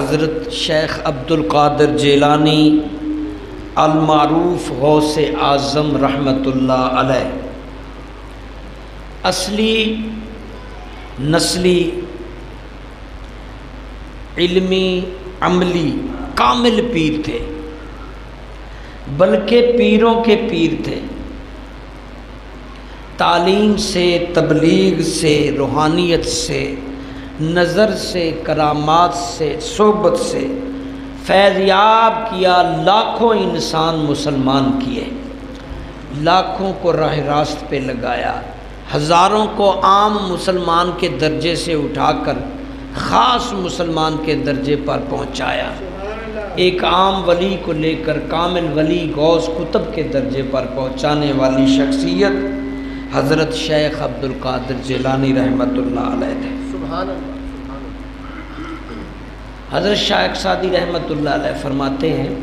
حضرت شیخ عبد القادر جیلانی المعروف غوث اعظم رحمۃ اللہ علیہ اصلی نسلی علمی عملی کامل پیر تھے، بلکہ پیروں کے پیر تھے۔ تعلیم سے، تبلیغ سے، روحانیت سے، نظر سے، کرامات سے، صحبت سے فیض یاب کیا، لاکھوں انسان مسلمان کیے، لاکھوں کو راہ راست پہ لگایا، ہزاروں کو عام مسلمان کے درجے سے اٹھا کر خاص مسلمان کے درجے پر پہنچایا، ایک عام ولی کو لے کر کامل ولی غوث قطب کے درجے پر پہنچانے والی شخصیت حضرت شیخ عبد القادر جیلانی رحمۃ اللہ علیہ تھے۔ سبحان اللہ۔ حضرت شیخ سعدی رحمۃ اللہ علیہ فرماتے ہیں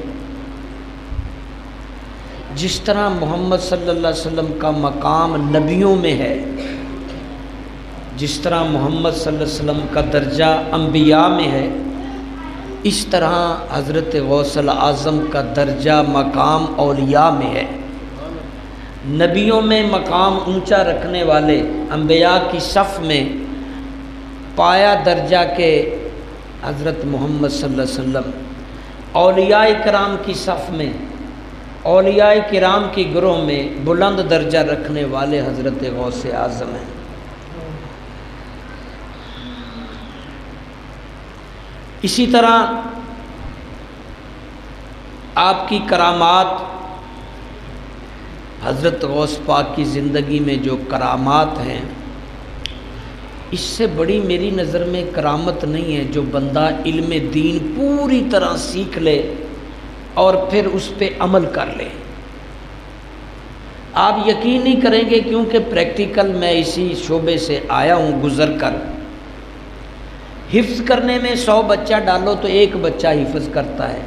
جس طرح محمد صلی اللہ علیہ وسلم کا مقام نبیوں میں ہے، جس طرح محمد صلی اللہ علیہ وسلم کا درجہ انبیاء میں ہے، اس طرح حضرت غوث الاعظم کا درجہ مقام اولیاء میں ہے۔ نبیوں میں مقام اونچا رکھنے والے انبیاء کی صف میں پایا درجہ کے حضرت محمد صلی اللہ علیہ وسلم، اولیاء کرام کی صف میں، اولیاء کرام کی گروہ میں بلند درجہ رکھنے والے حضرت غوث اعظم ہیں۔ اسی طرح آپ کی کرامات، حضرت غوث پاک کی زندگی میں جو کرامات ہیں، اس سے بڑی میری نظر میں کرامت نہیں ہے جو بندہ علم دین پوری طرح سیکھ لے اور پھر اس پہ عمل کر لے۔ آپ یقین نہیں کریں گے کیونکہ پریکٹیکل میں اسی شعبے سے آیا ہوں گزر کر۔ حفظ کرنے میں 100 بچہ ڈالو تو ایک بچہ حفظ کرتا ہے،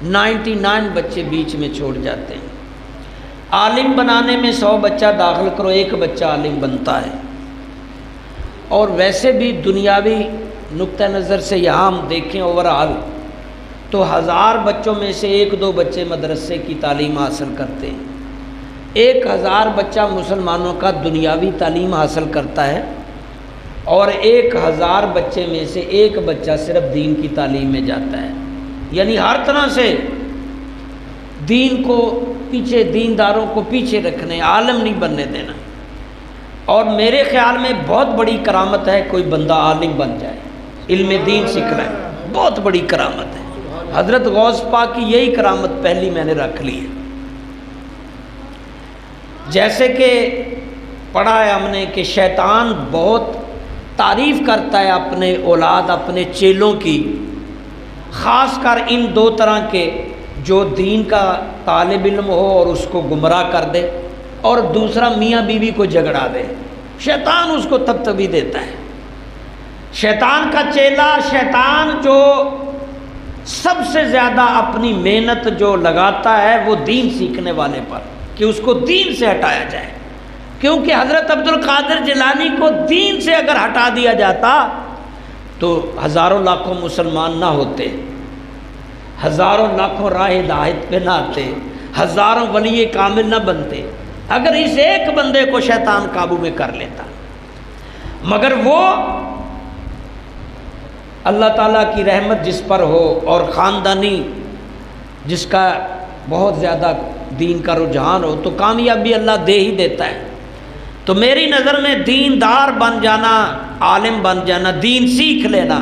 99 بچے بیچ میں چھوڑ جاتے ہیں۔ عالم بنانے میں 100 بچہ داخل کرو، ایک بچہ عالم بنتا ہے۔ اور ویسے بھی دنیاوی نقطہ نظر سے یہاں ہم دیکھیں اوورآل تو 1000 بچوں میں سے 1-2 بچے مدرسے کی تعلیم حاصل کرتے ہیں، 1000 بچہ مسلمانوں کا دنیاوی تعلیم حاصل کرتا ہے، اور 1000 بچے میں سے 1 بچہ صرف دین کی تعلیم میں جاتا ہے۔ یعنی ہر طرح سے دین کو پیچھے، دینداروں کو پیچھے رکھنے، عالم نہیں بننے دینا۔ اور میرے خیال میں بہت بڑی کرامت ہے کوئی بندہ عالم بن جائے، علم دین سیکھ لے، بہت بڑی کرامت ہے۔ حضرت غوث پاک کی یہی کرامت پہلی میں نے رکھ لی ہے۔ جیسے کہ پڑھا ہے ہم نے کہ شیطان بہت تعریف کرتا ہے اپنے اولاد، اپنے چیلوں کی، خاص کر ان 2 طرح کے، جو دین کا طالب علم ہو اور اس کو گمراہ کر دے، اور دوسرا میاں بیوی کو جھگڑا دے۔ شیطان اس کو تبتبی دیتا ہے۔ شیطان کا چیلا، شیطان جو سب سے زیادہ اپنی محنت جو لگاتا ہے وہ دین سیکھنے والے پر، کہ اس کو دین سے ہٹایا جائے، کیونکہ حضرت عبد القادر جیلانی کو دین سے اگر ہٹا دیا جاتا تو ہزاروں لاکھوں مسلمان نہ ہوتے، ہزاروں لاکھوں راہ ہدایت پہ نہ آتے، ہزاروں ولی کامل نہ بنتے، اگر اس ایک بندے کو شیطان قابو میں کر لیتا۔ مگر وہ اللہ تعالیٰ کی رحمت جس پر ہو اور خاندانی جس کا بہت زیادہ دین کا رجحان ہو تو کامیابی اللہ دے ہی دیتا ہے۔ تو میری نظر میں دیندار بن جانا، عالم بن جانا، دین سیکھ لینا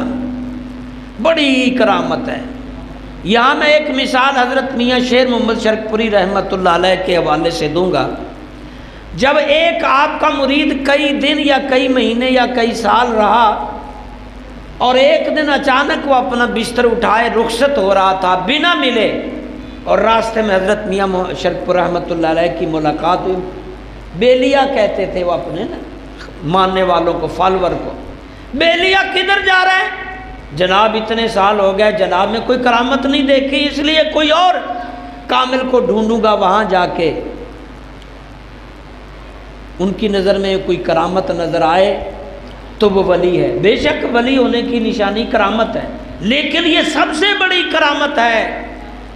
بڑی کرامت ہے۔ یہاں میں ایک مثال حضرت میاں شیر محمد شرک پوری رحمۃ اللہ علیہ کے حوالے سے دوں گا۔ جب ایک آپ کا مرید کئی دن یا کئی مہینے یا کئی سال رہا اور ایک دن اچانک وہ اپنا بستر اٹھائے رخصت ہو رہا تھا بنا ملے، اور راستے میں حضرت میاں شرک پور رحمۃ اللہ علیہ کی ملاقات ہوئی، بیلیا کہتے تھے وہ اپنے ماننے والوں کو، فالور کو، بیلیا کدھر جا رہے ہیں؟ جناب اتنے سال ہو گئے، جناب میں کوئی کرامت نہیں دیکھی، اس لیے کوئی اور کامل کو ڈھونڈوں گا وہاں جا کے۔ ان کی نظر میں کوئی کرامت نظر آئے تو وہ ولی ہے۔ بے شک ولی ہونے کی نشانی کرامت ہے، لیکن یہ سب سے بڑی کرامت ہے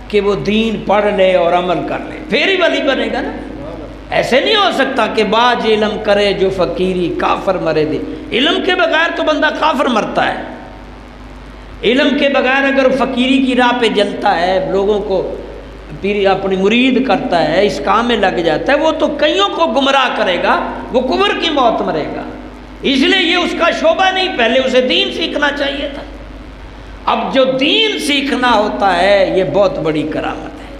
کہ وہ دین پڑھ لے اور عمل کر لے، پھر ہی ولی بنے گا نا۔ ایسے نہیں ہو سکتا کہ باج علم کرے جو فقیری کافر مرے دے۔ علم کے بغیر تو بندہ کافر مرتا ہے، علم کے بغیر اگر فقیری کی راہ پہ جلتا ہے، لوگوں کو پیر اپنی مرید کرتا ہے، اس کام میں لگ جاتا ہے، وہ تو کئیوں کو گمراہ کرے گا، وہ کفر کی موت مرے گا۔ اس لیے یہ اس کا شعبہ نہیں، پہلے اسے دین سیکھنا چاہیے تھا۔ اب جو دین سیکھنا ہوتا ہے یہ بہت بڑی کرامت ہے۔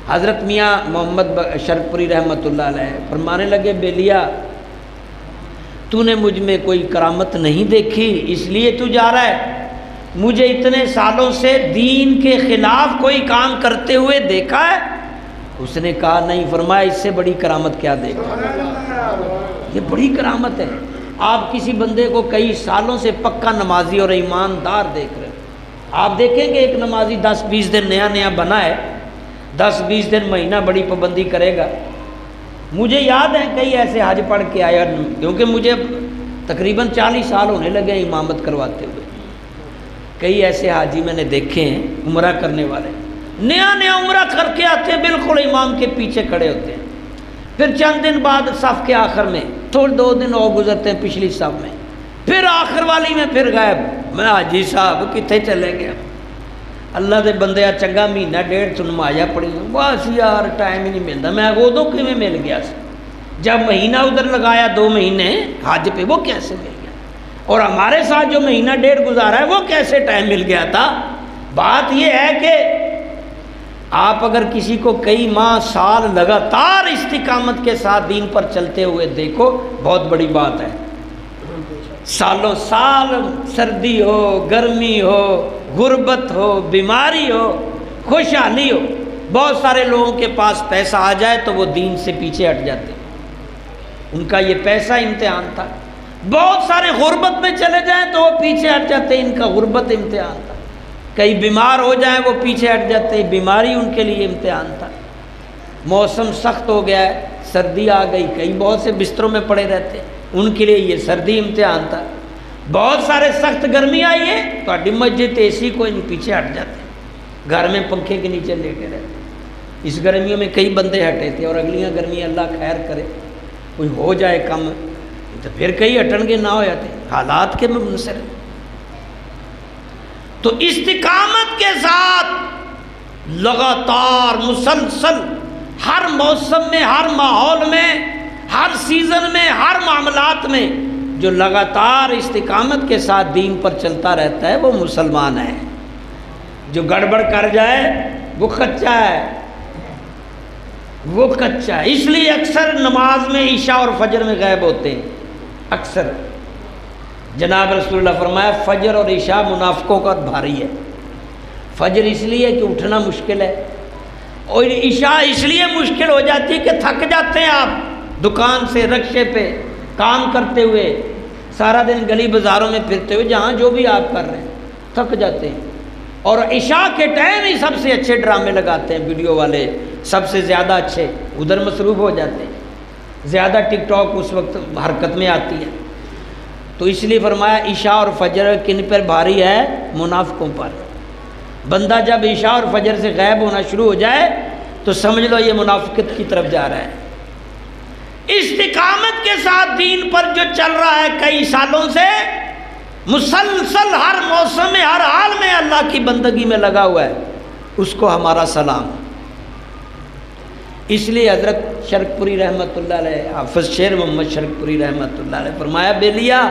حضرت میاں محمد شرک پوری رحمۃ اللہ علیہ فرمانے لگے، بیلیا تو نے مجھ میں کوئی کرامت نہیں دیکھی اس لیے تو جا رہا ہے؟ مجھے اتنے سالوں سے دین کے خلاف کوئی کام کرتے ہوئے دیکھا ہے؟ اس نے کہا نہیں۔ فرمایا اس سے بڑی کرامت کیا دیکھا؟ یہ بڑی کرامت ہے۔ آپ کسی بندے کو کئی سالوں سے پکا نمازی اور ایماندار دیکھ رہے ہیں، آپ دیکھیں گے ایک نمازی 10-20 دن نیا بنا ہے، 10-20 دن مہینہ بڑی پابندی کرے گا۔ مجھے یاد ہے کئی ایسے حج پڑھ کے آیا، کیونکہ مجھے تقریباً 40 سال ہونے لگے امامت کرواتے ہوئے۔ کئی ایسے حاجی میں نے دیکھے ہیں عمرہ کرنے والے، نیا عمرہ کر کے آتے ہیں، بالکل امام کے پیچھے کھڑے ہوتے ہیں، پھر چند دن بعد صف کے آخر میں، تھوڑے 2 دن اور گزرتے ہیں پچھلی صف میں، پھر آخر والی میں پھر غائب۔ میں حاجی صاحب کتنے چلے گیا؟ اللہ دے بندے چنگا مہینہ 1.5 تو نمازاں پڑھی، بس یار ٹائم ہی نہیں ملتا۔ میں ادو کیویں مل گیا سی؟ جب مہینہ ادھر لگایا 2 مہینے حج پہ، وہ کیسے مل گیا؟ اور ہمارے ساتھ جو مہینہ 1.5 گزارا ہے وہ کیسے ٹائم مل گیا تھا؟ بات یہ ہے کہ آپ اگر کسی کو کئی ماہ سال لگاتار استقامت کے ساتھ دین پر چلتے ہوئے دیکھو، بہت بڑی بات ہے۔ سالوں سال سردی ہو، گرمی ہو، غربت ہو، بیماری ہو، خوشحالی ہو، بہت سارے لوگوں کے پاس پیسہ آ جائے تو وہ دین سے پیچھے ہٹ جاتے، ان کا یہ پیسہ امتحان تھا۔ بہت سارے غربت میں چلے جائیں تو وہ پیچھے ہٹ جاتے، ان کا غربت امتحان تھا۔ کئی بیمار ہو جائیں وہ پیچھے ہٹ جاتے، بیماری ان کے لیے امتحان تھا۔ موسم سخت ہو گیا ہے، سردی آ گئی، کئی بہت سے بستروں میں پڑے رہتے، ان کے لیے یہ سردی امتحان تھا۔ بہت سارے سخت گرمی آئی ہے تو اڈی مسجد اے سی کوئی نہیں، پیچھے ہٹ جاتے، گھر میں پنکھے کے نیچے لیٹے رہتے۔ اس گرمیوں میں کئی بندے ہٹے تھے، اور اگلیاں گرمیاں اللہ خیر کرے کوئی ہو جائے کم تو پھر کئی ہٹن گے، نہ ہو جاتے، حالات کے منحصر ہیں۔ تو استقامت کے ساتھ لگاتار مسلسل ہر موسم میں، ہر ماحول میں، ہر سیزن میں، ہر معاملات میں جو لگاتار استقامت کے ساتھ دین پر چلتا رہتا ہے وہ مسلمان ہے۔ جو گڑبڑ کر جائے وہ کچا ہے، وہ کچا ہے۔ اس لیے اکثر نماز میں عشاء اور فجر میں غائب ہوتے ہیں، اکثر۔ جناب رسول اللہ فرمایا فجر اور عشاء منافقوں کا بھاری ہے۔ فجر اس لیے کہ اٹھنا مشکل ہے، اور عشاء اس لیے مشکل ہو جاتی ہے کہ تھک جاتے ہیں آپ دکان سے، رکشے پہ کام کرتے ہوئے، سارا دن گلی بازاروں میں پھرتے ہوئے، جہاں جو بھی آپ کر رہے ہیں تھک جاتے ہیں۔ اور عشاء کے ٹائم ہی سب سے اچھے ڈرامے لگاتے ہیں ویڈیو والے، سب سے زیادہ اچھے، ادھر مصروف ہو جاتے ہیں، زیادہ ٹک ٹاک اس وقت حرکت میں آتی ہے۔ تو اس لیے فرمایا عشاء اور فجر کن پر بھاری ہے؟ منافقوں پر۔ بندہ جب عشاء اور فجر سے غائب ہونا شروع ہو جائے تو سمجھ لو یہ منافقت کی طرف جا رہا ہے۔ استقامت کے ساتھ دین پر جو چل رہا ہے کئی سالوں سے، مسلسل ہر موسم میں، ہر حال میں اللہ کی بندگی میں لگا ہوا ہے، اس کو ہمارا سلام۔ اس لیے حضرت شرک پوری رحمۃ اللہ علیہ، حافظ شیر محمد شرک پوری رحمۃ اللہ علیہ فرمایا بیلیا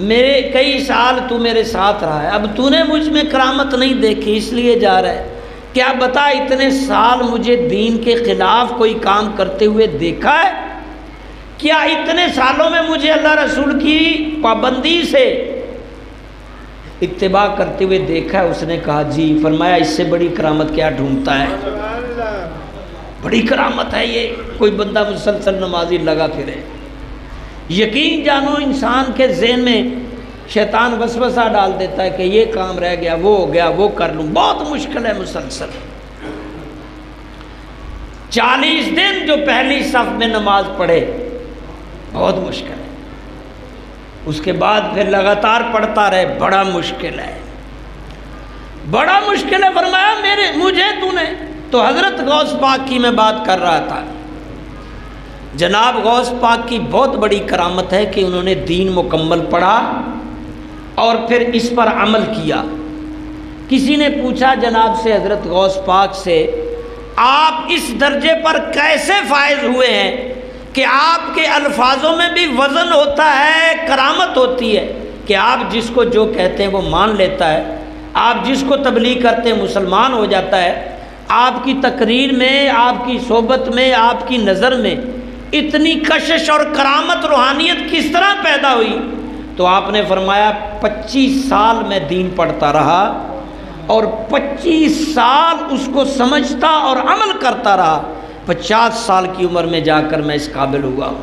میرے کئی سال تو میرے ساتھ رہا ہے، اب تو نے مجھ میں کرامت نہیں دیکھی اس لیے جا رہا ہے، کیا بتا اتنے سال مجھے دین کے خلاف کوئی کام کرتے ہوئے دیکھا ہے؟ کیا اتنے سالوں میں مجھے اللہ رسول کی پابندی سے اتباع کرتے ہوئے دیکھا ہے؟ اس نے کہا جی۔ فرمایا اس سے بڑی کرامت کیا ڈھونڈتا ہے؟ بڑی کرامت ہے یہ، کوئی بندہ مسلسل نمازی لگا پھرے۔ یقین جانو انسان کے ذہن میں شیطان وسوسہ ڈال دیتا ہے کہ یہ کام رہ گیا، وہ ہو گیا، وہ کر لوں، بہت مشکل ہے مسلسل۔ 40 دن جو پہلی صف میں نماز پڑھے بہت مشکل ہے، اس کے بعد پھر لگاتار پڑھتا رہے، بڑا مشکل ہے، بڑا مشکل ہے۔ فرمایا مجھے تو نے، تو حضرت غوث پاک کی میں بات کر رہا تھا۔ جناب غوث پاک کی بہت بڑی کرامت ہے کہ انہوں نے دین مکمل پڑھا اور پھر اس پر عمل کیا۔ کسی نے پوچھا جناب سے، حضرت غوث پاک سے، آپ اس درجے پر کیسے فائز ہوئے ہیں کہ آپ کے الفاظوں میں بھی وزن ہوتا ہے، کرامت ہوتی ہے کہ آپ جس کو جو کہتے ہیں وہ مان لیتا ہے، آپ جس کو تبلیغ کرتے ہیں مسلمان ہو جاتا ہے۔ آپ کی تقریر میں، آپ کی صحبت میں، آپ کی نظر میں اتنی کشش اور کرامت، روحانیت کس طرح پیدا ہوئی؟ تو آپ نے فرمایا 25 سال میں دین پڑھتا رہا اور 25 سال اس کو سمجھتا اور عمل کرتا رہا، 50 سال کی عمر میں جا کر میں اس قابل ہوا ہوں۔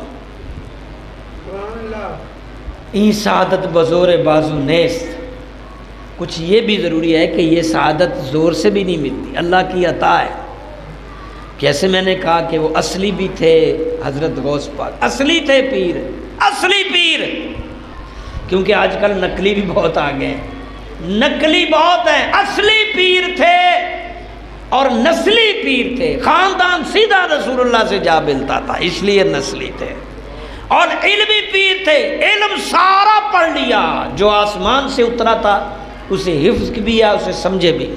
این سعادت بزور بازو نیست۔ کچھ یہ بھی ضروری ہے کہ یہ سعادت زور سے بھی نہیں ملتی، اللہ کی عطا ہے۔ کیسے میں نے کہا کہ وہ اصلی بھی تھے حضرت غوث پاک، اصلی تھے پیر، اصلی پیر، کیونکہ آج کل نقلی بھی بہت آ گئے ہیں، نقلی بہت ہیں، اصلی پیر تھے اور نسلی پیر تھے، خاندان سیدھا رسول اللہ سے جا ملتا تھا، اس لیے نسلی تھے۔ اور علمی پیر تھے، علم سارا پڑھ لیا، جو آسمان سے اترا تھا اسے حفظ بھی کیا، اسے سمجھے بھی،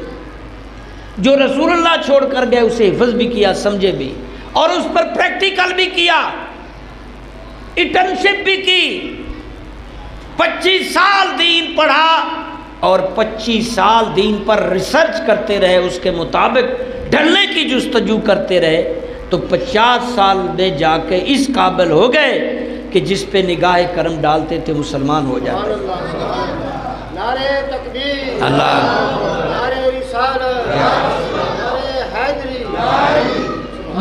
جو رسول اللہ چھوڑ کر گئے اسے حفظ بھی کیا، سمجھے بھی، اور اس پر پریکٹیکل بھی کیا، انٹرنشپ بھی کی۔ 25 سال دین پڑھا اور 25 سال دین پر ریسرچ کرتے رہے، اس کے مطابق ڈھلنے کی جستجو کرتے رہے، تو 50 سال میں جا کے اس قابل ہو گئے کہ جس پہ نگاہ کرم ڈالتے تھے مسلمان ہو جاتے تھے۔ نعرہ تکبیر، اللہ، نعرہ رسالت، نعرہ حیدری۔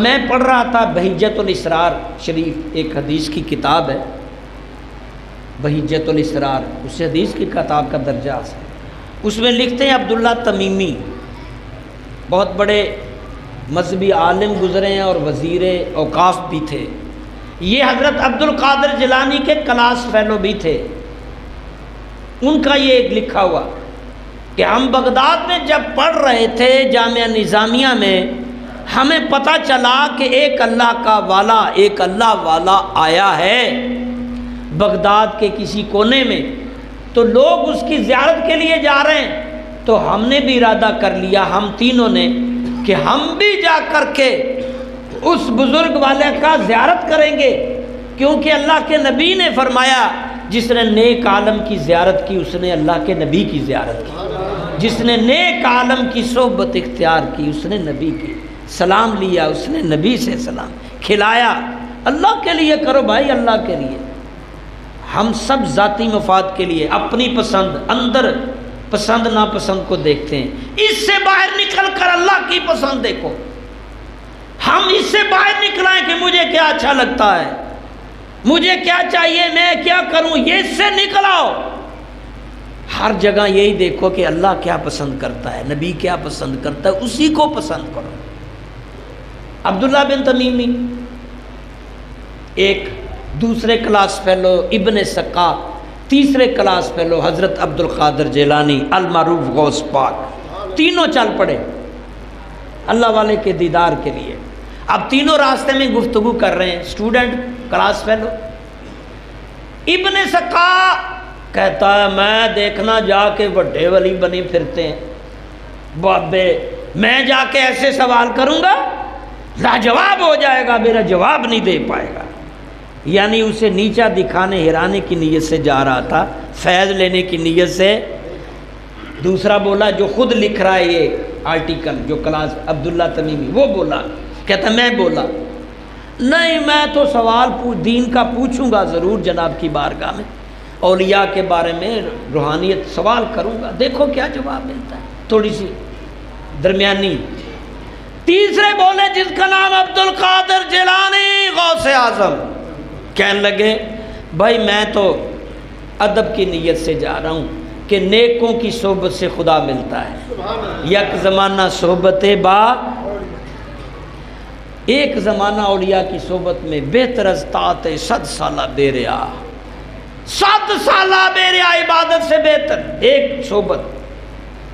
میں پڑھ رہا تھا بہجت الاسرار شریف، ایک حدیث کی کتاب ہے بہجت الاسرار، اس حدیث کی کتاب کا درجہ ہے۔ اس میں لکھتے ہیں عبداللہ تمیمی بہت بڑے مذہبی عالم گزرے ہیں اور وزیر اوقاف بھی تھے، یہ حضرت عبد القادر جیلانی کے کلاس فیلو بھی تھے۔ ان کا یہ ایک لکھا ہوا کہ ہم بغداد میں جب پڑھ رہے تھے جامعہ نظامیہ میں، ہمیں پتہ چلا کہ ایک اللہ کا والا، ایک اللہ والا آیا ہے بغداد کے کسی کونے میں، تو لوگ اس کی زیارت کے لیے جا رہے ہیں، تو ہم نے بھی ارادہ کر لیا، ہم تینوں نے، کہ ہم بھی جا کر کے اس بزرگ والے کا زیارت کریں گے، کیونکہ اللہ کے نبی نے فرمایا جس نے نیک عالم کی زیارت کی اس نے اللہ کے نبی کی زیارت کی، جس نے نیک عالم کی صحبت اختیار کی اس نے نبی کی، سلام لیا اس نے نبی سے سلام کھلایا۔ اللہ کے لیے کرو بھائی، اللہ کے لیے۔ ہم سب ذاتی مفاد کے لیے اپنی پسند، اندر پسند ناپسند کو دیکھتے ہیں، اس سے باہر نکل کر اللہ کی پسند دیکھو۔ ہم اس سے باہر نکلائیں کہ مجھے کیا اچھا لگتا ہے، مجھے کیا چاہیے، میں کیا کروں، یہ اس سے نکلاؤ۔ ہر جگہ یہی دیکھو کہ اللہ کیا پسند کرتا ہے، نبی کیا پسند کرتا ہے، اسی کو پسند کرو۔ عبداللہ بن تمیمی، ایک دوسرے کلاس فیلو ابن سقا، تیسرے کلاس فیلو حضرت عبد القادر جیلانی المعروف غوث پاک، تینوں چل پڑے اللہ والے کے دیدار کے لیے۔ اب تینوں راستے میں گفتگو کر رہے ہیں، اسٹوڈنٹ، کلاس فیلو۔ ابن سقا کہتا ہے میں دیکھنا جا کے بڑے ولی بنی پھرتے ہیں، بابے میں جا کے ایسے سوال کروں گا لاجواب ہو جائے گا، میرا جواب نہیں دے پائے گا۔ یعنی اسے نیچا دکھانے ہرانے کی نیت سے جا رہا تھا، فیض لینے کی نیت سے۔ دوسرا بولا جو خود لکھ رہا ہے یہ آرٹیکل، جو کلاس عبداللہ تمیمی، وہ بولا، کہتا میں بولا نہیں میں تو سوال دین کا پوچھوں گا ضرور جناب کی بارگاہ میں، اولیاء کے بارے میں روحانیت سوال کروں گا، دیکھو کیا جواب ملتا ہے، تھوڑی سی درمیانی۔ تیسرے بولے جس کا نام عبد القادر جیلانی غوث اعظم، کہنے لگے بھائی میں تو ادب کی نیت سے جا رہا ہوں کہ نیکوں کی صحبت سے خدا ملتا ہے، یک زمانہ صحبت با، ایک زمانہ اولیاء کی صحبت میں بہتر از طاعت 100 سالہ بے ریا۔ 7 سالہ میرے عبادت سے بہتر ایک صحبت۔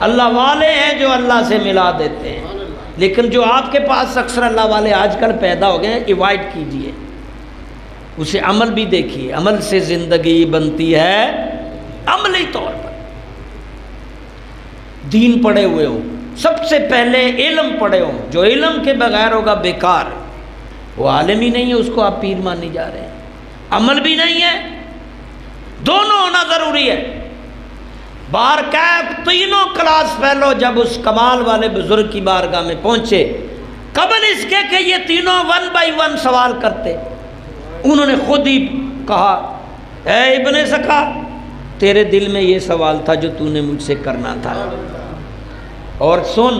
اللہ والے ہیں جو اللہ سے ملا دیتے ہیں، لیکن جو آپ کے پاس اکثر اللہ والے آج کل پیدا ہو گئے ہیں، ایوائڈ کیجئے، اسے عمل بھی دیکھیے۔ عمل سے زندگی بنتی ہے عملی طور پر۔ دین پڑھے ہوئے ہو، سب سے پہلے علم پڑھے ہو، جو علم کے بغیر ہوگا بیکار، وہ عالم ہی نہیں ہے، اس کو آپ پیر ماننے جا رہے ہیں۔ عمل بھی نہیں ہے، دونوں ہونا ضروری ہے۔ بارکیف تینوں کلاس فیلو جب اس کمال والے بزرگ کی بارگاہ میں پہنچے، قبل اس کے کہ یہ تینوں 1 بائی 1 سوال کرتے، انہوں نے خود ہی کہا اے ابن سکا، تیرے دل میں یہ سوال تھا جو تو نے مجھ سے کرنا تھا، اور سن،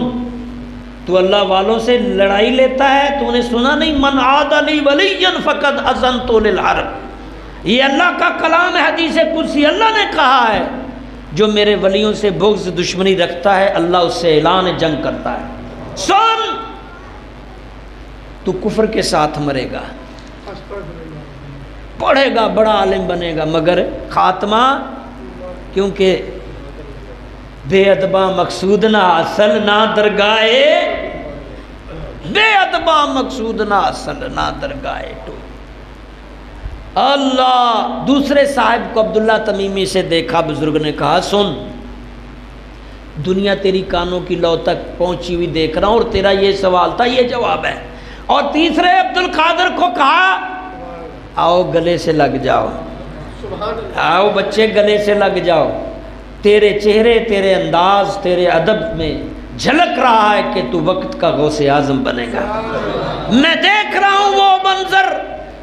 تو اللہ والوں سے لڑائی لیتا ہے، تو نے سنا نہیں من عاد لی ولی فقد اذنت للحرب، یہ اللہ کا کلام ہے، حدیث قدسی، اللہ نے کہا ہے جو میرے ولیوں سے بغض دشمنی رکھتا ہے اللہ اس سے اعلان جنگ کرتا ہے۔ سن، تو کفر کے ساتھ مرے گا، پڑھے گا، بڑا عالم بنے گا، مگر خاتمہ، کیونکہ بے ادبا مقصود نہ حاصل نہ درگاہے، بے ادبا مقصود نہ حاصل نہ درگاہے تو اللہ۔ دوسرے صاحب کو عبداللہ تمیمی سے دیکھا، بزرگ نے کہا سن، دنیا تیری کانوں کی لو تک پہنچی ہوئی دیکھ رہا ہوں، اور تیرا یہ سوال تھا، یہ جواب ہے۔ اور تیسرے عبدالقادر کو کہا آؤ گلے سے لگ جاؤ، آؤ بچے گلے سے لگ جاؤ، تیرے چہرے، تیرے انداز، تیرے ادب میں جھلک رہا ہے کہ تو وقت کا غوث اعظم بنے گا۔ میں دیکھ رہا ہوں وہ منظر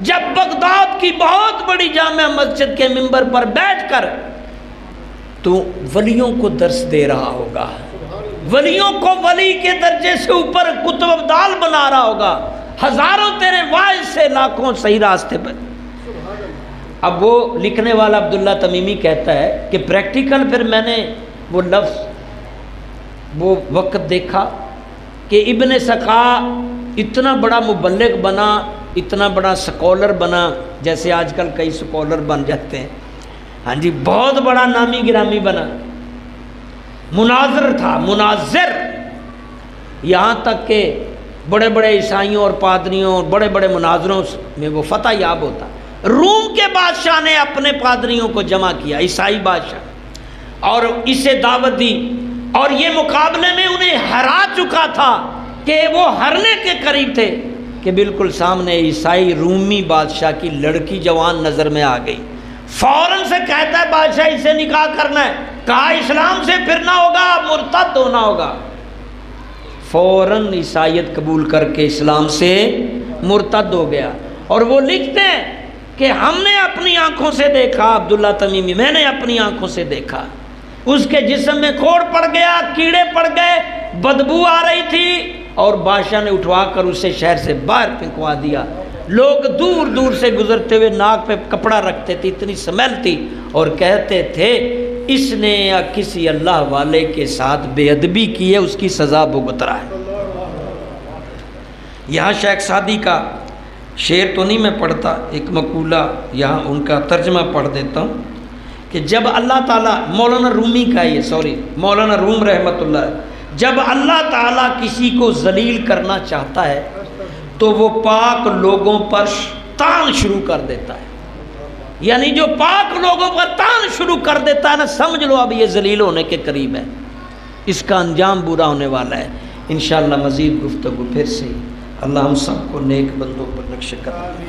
جب بغداد کی بہت بڑی جامع مسجد کے منبر پر بیٹھ کر تو ولیوں کو درس دے رہا ہوگا، ولیوں کو ولی کے درجے سے اوپر کتب ابدال بنا رہا ہوگا، ہزاروں تیرے واعظ سے لاکھوں صحیح راستے پر۔ اب وہ لکھنے والا عبداللہ تمیمی کہتا ہے کہ پریکٹیکل پھر میں نے وہ لفظ، وہ وقت دیکھا کہ ابن سقا اتنا بڑا مبلغ بنا، اتنا بڑا سکولر بنا، جیسے آج کل کئی سکولر بن جاتے ہیں، ہاں جی، بہت بڑا نامی گرامی بنا، مناظر تھا، مناظر، یہاں تک کہ بڑے بڑے عیسائیوں اور پادریوں اور بڑے بڑے مناظروں میں وہ فتح یاب ہوتا۔ روم کے بادشاہ نے اپنے پادریوں کو جمع کیا، عیسائی بادشاہ، اور اسے دعوت دی، اور یہ مقابلے میں انہیں ہرا چکا تھا کہ وہ ہرنے کے قریب تھے کہ بالکل سامنے عیسائی رومی بادشاہ کی لڑکی جوان نظر میں آ گئی۔ فوراً سے کہتا ہے بادشاہ اس سے نکاح کرنا ہے، کہا اسلام سے پھرنا ہوگا، مرتد ہونا ہوگا۔ فوراً عیسائیت قبول کر کے اسلام سے مرتد ہو گیا۔ اور وہ لکھتے ہیں کہ ہم نے اپنی آنکھوں سے دیکھا، عبداللہ تمیمی، میں نے اپنی آنکھوں سے دیکھا، اس کے جسم میں کوڑ پڑ گیا، کیڑے پڑ گئے، بدبو آ رہی تھی، اور بادشاہ نے اٹھوا کر اسے شہر سے باہر پھینکوا دیا۔ لوگ دور دور سے گزرتے ہوئے ناک پہ کپڑا رکھتے تھے، اتنی سمیل تھی، اور کہتے تھے اس نے یا کسی اللہ والے کے ساتھ بے ادبی کی ہے، اس کی سزا بھگت رہا ہے۔ یہاں شیخ سعدی کا شعر تو نہیں میں پڑھتا، ایک مقولہ یہاں ان کا ترجمہ پڑھ دیتا ہوں کہ جب اللہ تعالیٰ، مولانا رومی کا یہ، مولانا روم رحمۃ اللہ، جب اللہ تعالیٰ کسی کو ذلیل کرنا چاہتا ہے تو وہ پاک لوگوں پر تان شروع کر دیتا ہے، یعنی جو پاک لوگوں پر تان شروع کر دیتا ہے نا، سمجھ لو اب یہ ذلیل ہونے کے قریب ہے، اس کا انجام برا ہونے والا ہے۔ انشاءاللہ مزید گفتگو پھر سے، اللہ ہم سب کو نیک بندوں پر نقش کرے۔